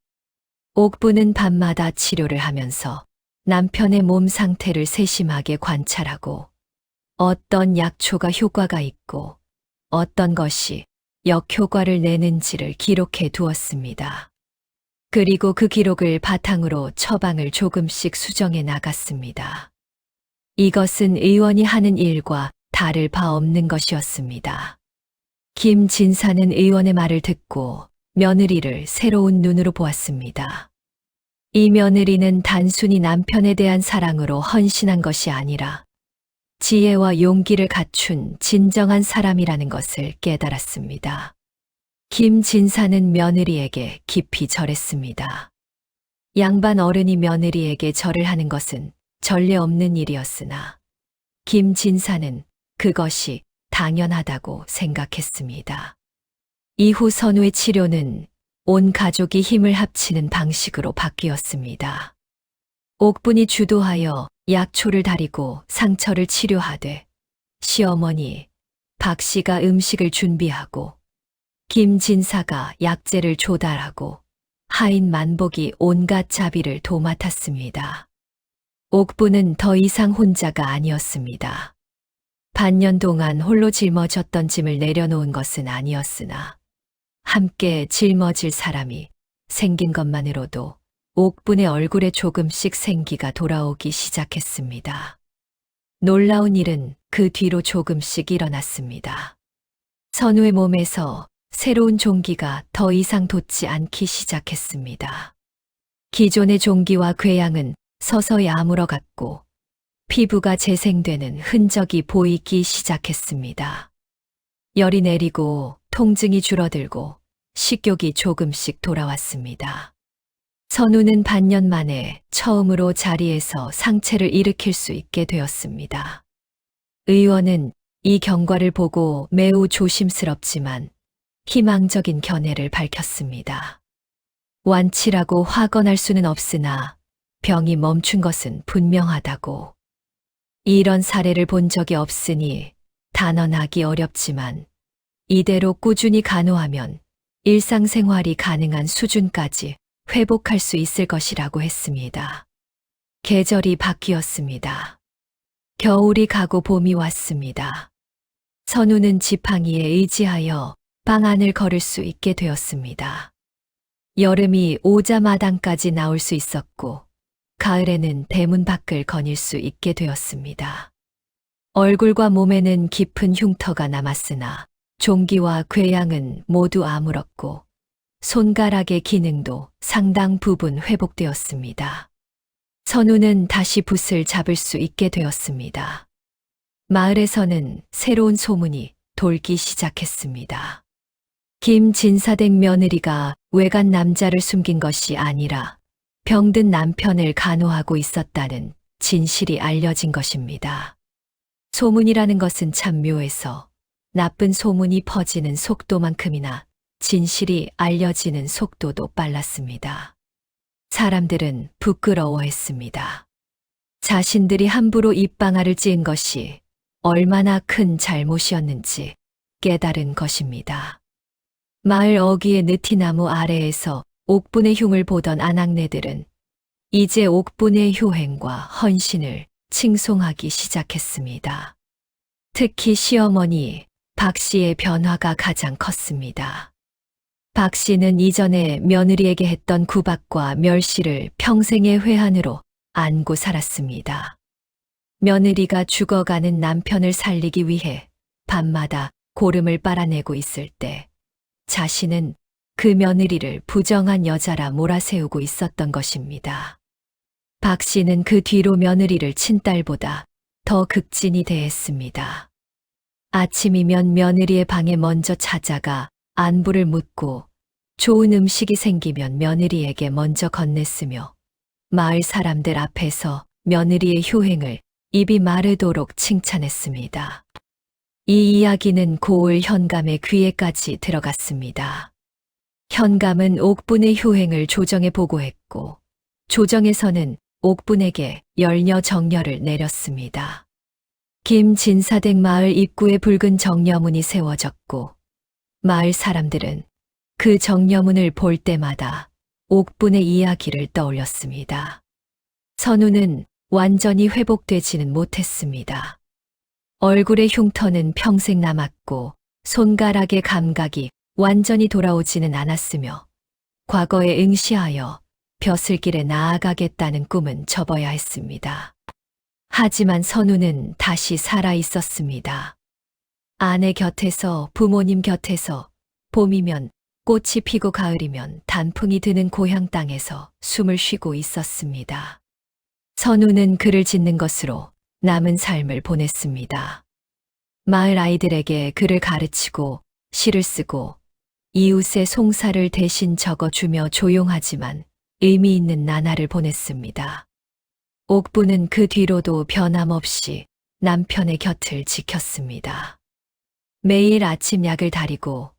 옥분은 밤마다 치료를 하면서 남편의 몸 상태를 세심하게 관찰하고 어떤 약초가 효과가 있고 어떤 것이 역효과를 내는지를 기록해 두었습니다. 그리고 그 기록을 바탕으로 처방을 조금씩 수정해 나갔습니다. 이것은 의원이 하는 일과 다를 바 없는 것이었습니다. 김 진사는 의원의 말을 듣고 며느리를 새로운 눈으로 보았습니다. 이 며느리는 단순히 남편에 대한 사랑으로 헌신한 것이 아니라 지혜와 용기를 갖춘 진정한 사람이라는 것을 깨달았습니다. 김 진사는 며느리에게 깊이 절했습니다. 양반 어른이 며느리에게 절을 하는 것은 전례 없는 일이었으나 김 진사는 그것이 당연하다고 생각했습니다. 이후 선우의 치료는 온 가족이 힘을 합치는 방식으로 바뀌었습니다. 옥분이 주도하여 약초를 다리고 상처를 치료하되 시어머니 박 씨가 음식을 준비하고 김 진사가 약재를 조달하고 하인 만복이 온갖 자비를 도맡았습니다. 옥분은 더 이상 혼자가 아니었습니다. 반년 동안 홀로 짊어졌던 짐을 내려놓은 것은 아니었으나 함께 짊어질 사람이 생긴 것만으로도 옥분의 얼굴에 조금씩 생기가 돌아오기 시작했습니다. 놀라운 일은 그 뒤로 조금씩 일어났습니다. 선우의 몸에서 새로운 종기가 더 이상 돋지 않기 시작했습니다. 기존의 종기와 궤양은 서서히 아물어갔고 피부가 재생되는 흔적이 보이기 시작했습니다. 열이 내리고 통증이 줄어들고 식욕이 조금씩 돌아왔습니다. 선우는 반년 만에 처음으로 자리에서 상체를 일으킬 수 있게 되었습니다. 의원은 이 경과를 보고 매우 조심스럽지만 희망적인 견해를 밝혔습니다. 완치라고 확언할 수는 없으나 병이 멈춘 것은 분명하다고. 이런 사례를 본 적이 없으니 단언하기 어렵지만 이대로 꾸준히 간호하면 일상생활이 가능한 수준까지 회복할 수 있을 것이라고 했습니다. 계절이 바뀌었습니다. 겨울이 가고 봄이 왔습니다. 선우는 지팡이에 의지하여 방 안을 걸을 수 있게 되었습니다. 여름이 오자마당까지 나올 수 있었고 가을에는 대문 밖을 거닐 수 있게 되었습니다. 얼굴과 몸에는 깊은 흉터가 남았으나 종기와 궤양은 모두 아물었고 손가락의 기능도 상당 부분 회복되었습니다. 선우는 다시 붓을 잡을 수 있게 되었습니다. 마을에서는 새로운 소문이 돌기 시작했습니다. 김진사댁 며느리가 외간 남자를 숨긴 것이 아니라 병든 남편을 간호하고 있었다는 진실이 알려진 것입니다. 소문이라는 것은 참 묘해서 나쁜 소문이 퍼지는 속도만큼이나 진실이 알려지는 속도도 빨랐습니다. 사람들은 부끄러워했습니다. 자신들이 함부로 입방아를 찧은 것이 얼마나 큰 잘못이었는지 깨달은 것입니다. 마을 어귀의 느티나무 아래에서 옥분의 흉을 보던 아낙네들은 이제 옥분의 효행과 헌신을 칭송하기 시작했습니다. 특히 시어머니 박 씨의 변화가 가장 컸습니다. 박 씨는 이전에 며느리에게 했던 구박과 멸시를 평생의 회한으로 안고 살았습니다. 며느리가 죽어가는 남편을 살리기 위해 밤마다 고름을 빨아내고 있을 때 자신은 그 며느리를 부정한 여자라 몰아세우고 있었던 것입니다. 박 씨는 그 뒤로 며느리를 친딸보다 더 극진히 대했습니다. 아침이면 며느리의 방에 먼저 찾아가 안부를 묻고 좋은 음식이 생기면 며느리에게 먼저 건넸으며 마을 사람들 앞에서 며느리의 효행을 입이 마르도록 칭찬했습니다. 이 이야기는 고을 현감의 귀에까지 들어갔습니다. 현감은 옥분의 효행을 조정에 보고했고 조정에서는 옥분에게 열녀 정려를 내렸습니다. 김진사댁 마을 입구에 붉은 정려문이 세워졌고 마을 사람들은 그 정려문을 볼 때마다 옥분의 이야기를 떠올렸습니다. 선우는 완전히 회복되지는 못했습니다. 얼굴의 흉터는 평생 남았고 손가락의 감각이 완전히 돌아오지는 않았으며 과거에 응시하여 벼슬길에 나아가겠다는 꿈은 접어야 했습니다. 하지만 선우는 다시 살아 있었습니다. 아내 곁에서 부모님 곁에서 봄이면 꽃이 피고 가을이면 단풍이 드는 고향 땅에서 숨을 쉬고 있었습니다. 선우는 글을 짓는 것으로 남은 삶을 보냈습니다. 마을 아이들에게 글을 가르치고 시를 쓰고 이웃의 송사를 대신 적어주며 조용하지만 의미 있는 나날을 보냈습니다. 옥부는 그 뒤로도 변함없이 남편의 곁을 지켰습니다. 매일 아침 약을 다리고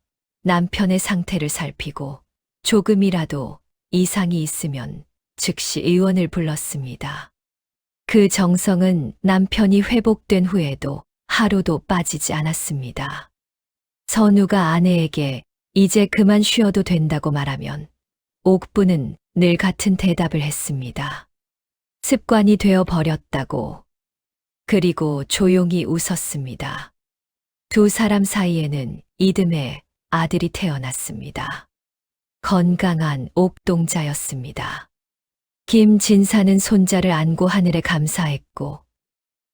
남편의 상태를 살피고 조금이라도 이상이 있으면 즉시 의원을 불렀습니다. 그 정성은 남편이 회복된 후에도 하루도 빠지지 않았습니다. 선우가 아내에게 이제 그만 쉬어도 된다고 말하면 옥부는 늘 같은 대답을 했습니다. 습관이 되어 버렸다고. 그리고 조용히 웃었습니다. 두 사람 사이에는 이듬해 아들이 태어났습니다. 건강한 옥동자였습니다. 김진사는 손자를 안고 하늘에 감사했고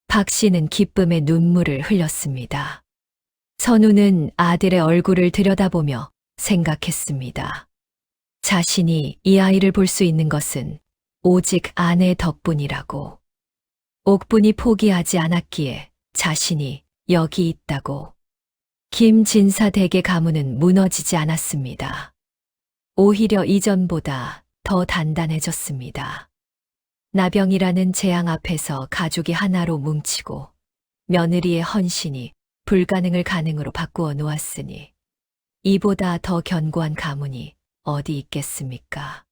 박 씨는 기쁨의 눈물을 흘렸습니다. 선우는 아들의 얼굴을 들여다보며 생각했습니다. 자신이 이 아이를 볼 수 있는 것은 오직 아내 덕분이라고. 옥분이 포기하지 않았기에 자신이 여기 있다고. 김진사 댁의 가문은 무너지지 않았습니다. 오히려 이전보다 더 단단해졌습니다. 나병이라는 재앙 앞에서 가족이 하나로 뭉치고 며느리의 헌신이 불가능을 가능으로 바꾸어 놓았으니 이보다 더 견고한 가문이 어디 있겠습니까?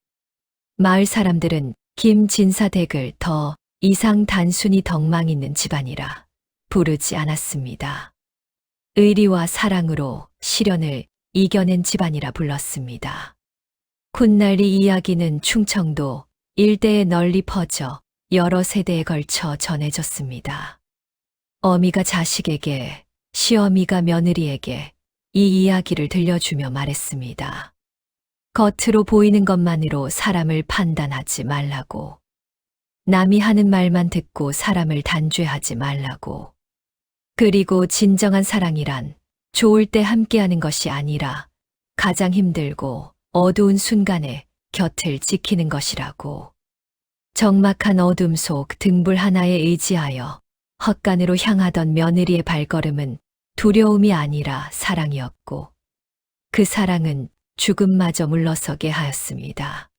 마을 사람들은 김진사 댁을 더 이상 단순히 덕망 있는 집안이라 부르지 않았습니다. 의리와 사랑으로 시련을 이겨낸 집안이라 불렀습니다. 훗날 이 이야기는 충청도 일대에 널리 퍼져 여러 세대에 걸쳐 전해졌습니다. 어미가 자식에게, 시어미가 며느리에게 이 이야기를 들려주며 말했습니다. 겉으로 보이는 것만으로 사람을 판단하지 말라고. 남이 하는 말만 듣고 사람을 단죄하지 말라고. 그리고 진정한 사랑이란 좋을 때 함께하는 것이 아니라 가장 힘들고 어두운 순간에 곁을 지키는 것이라고. 적막한 어둠 속 등불 하나에 의지하여 헛간으로 향하던 며느리의 발걸음은 두려움이 아니라 사랑이었고 그 사랑은 죽음마저 물러서게 하였습니다.